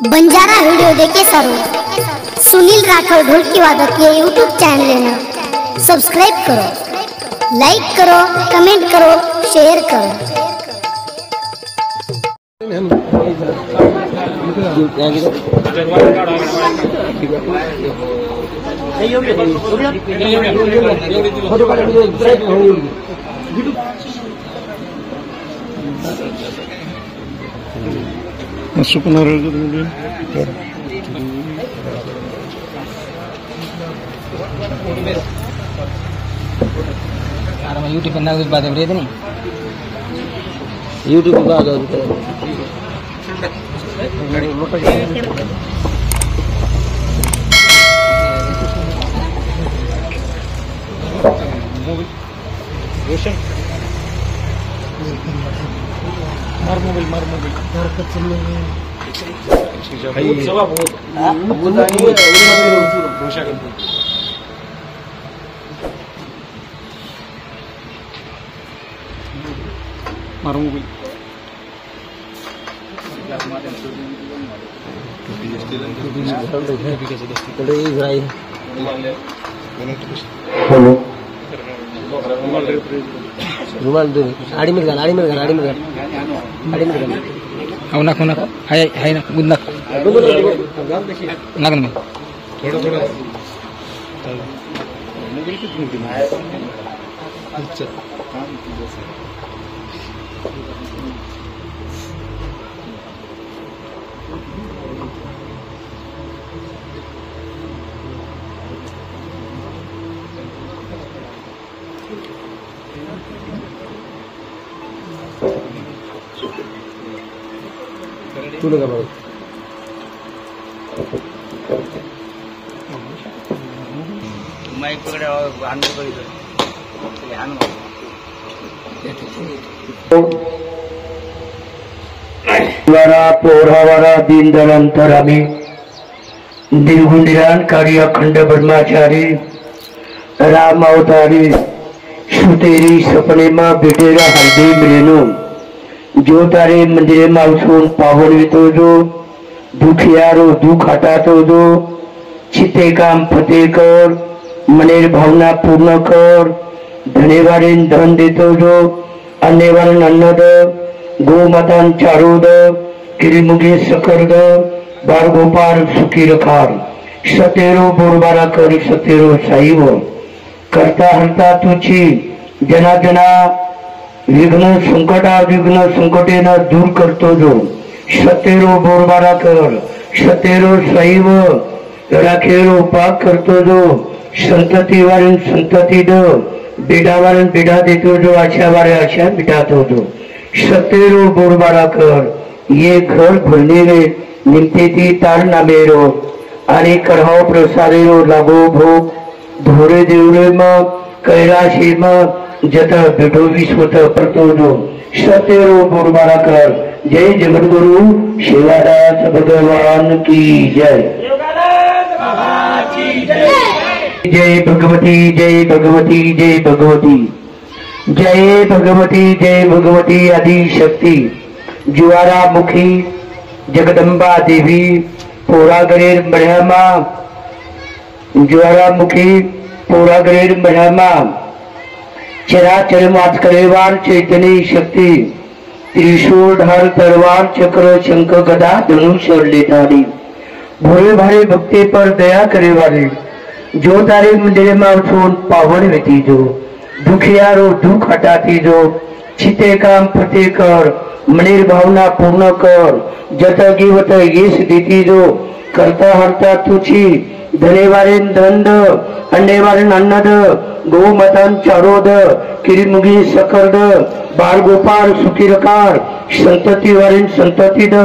Banjara video देखे सरो सुनील राठौर ढोलकी वादक के यूट्यूब चैनल ने सब्सक्राइब करो, लाइक करो, कमेंट करो, शेयर करो। masuk ke neraka kemudian ada mah YouTube pernah buat berita nih YouTube juga ada gitu. मार मोबाइल हेलो रुमाल दे आड़ी में गाल au nak hai nak gundak nak में थोड़ा मोबाइल को अच्छा तू लगा भाई माइक पकड़े और आंदो करी तो ध्यान वारा पोरावारा दीनदयाल आम्ही निर्गुणिरान कार्य अखंड ब्रह्मचारी राम अवतारी सुतेरी सपने मां बेटेरा हरदे मिलेनो जो तारे मंदिरे माउसून पावन वितो जो दुखियारो दुख हटातो जो चिते काम फते कर मनेर भावना पूर्ण कर धनेवारे धन देतो जो अन्नेवारे अन्न द गो मातान चारो द किरीमुगे सकर द बार गोपाल सुखी रखार सतेरो बोरबारा कर सतेरो साईव करता हरता तुची जना जना विघ्न संकटे न दूर करतो जो सतेरो बोरबारा कर सतेरो सैव राखेरो पाक करतो जो संतती वाले संतती दो बेटा वाले बेटा देतो जो आशा वाले आशा मिटातो जो सतेरो बोरबारा कर ये घर भरने रे निमते ती तार नामेरो आणि करहाव प्रसारेरो लागो भोग धोरे देवरे मग कैलाशी मग जत भेटो विश्वत प्रतोजो सतेरो बोरबारा कर। जय जगद्गुरु शिवादास भगवान की जय। जय भगवती जय भगवती जय भगवती जय भगवती जय भगवती आदि शक्ति ज्वारा मुखी जगदम्बा देवी पोरागरेर ब्रह्मा ज्वारा मुखी पोरागरेर ब्रह्मा चराचर मात करेवार चैतन्य शक्ति त्रिशूल ढाल तलवार चक्र शंख गदा धनुष और लेधारी भोले भारे भक्ति पर दया करे वाले जो तारे मंदिर में उठोन पावन व्यती जो दुखियारो दुख हटाती जो चिते काम फते कर मनेर भावना पूर्ण कर जत गिवत येस देती जो करता हरता तुची धनेवारे दंड अंडेवारे अन्न द गो मातान चारो द किरीमुगी सकर द बाल गोपाल सुखी रकार संतति वाले संतति द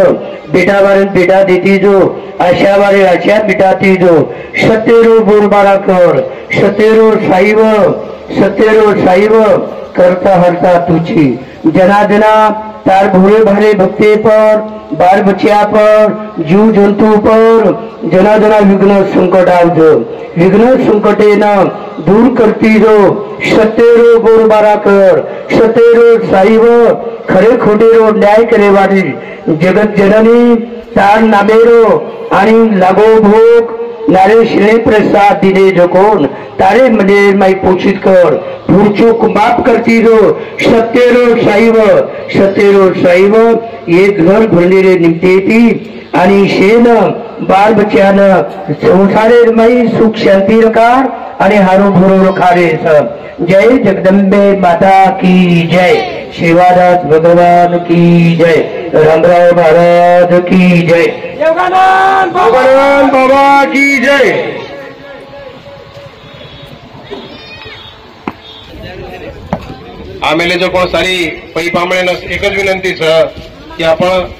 बेटा वाले बेटा देती जो आशा वाले आशा मिटाती जो सतेरो बोरबारा कर सतेरो साईव करता हरता तुची जना जना तार भोले भाले भक्ते पर बाल बच्चा पर जीव जंतु पर जना जना विघ्न संकट आवज विघ्न संकटे न दूर करती जो सत्तेरो गोरबारा कर सत्तेरो साईव खरे खोटेरो न्याय करे वाली जगत जननी तार नामेरो आणि लागो भोग नारे शिणे प्रसाद दिने जकोन तारे मने माई पोषित कर भूचूक माफ करती जो सत्तेरो साईव ये घर भरलेले निमते ती आणि शेन बाल बच्चान संसारे माई सुख शांती रकार आणि हारो भरो रखारे जय जगदंबे माता की जय शिवादास भगवान की जय रामराव महाराज की जय भगवान बाबा की जय। आम्हाला जो कोण सारी पै पामळ्यानं एकच विनंती सर की आपण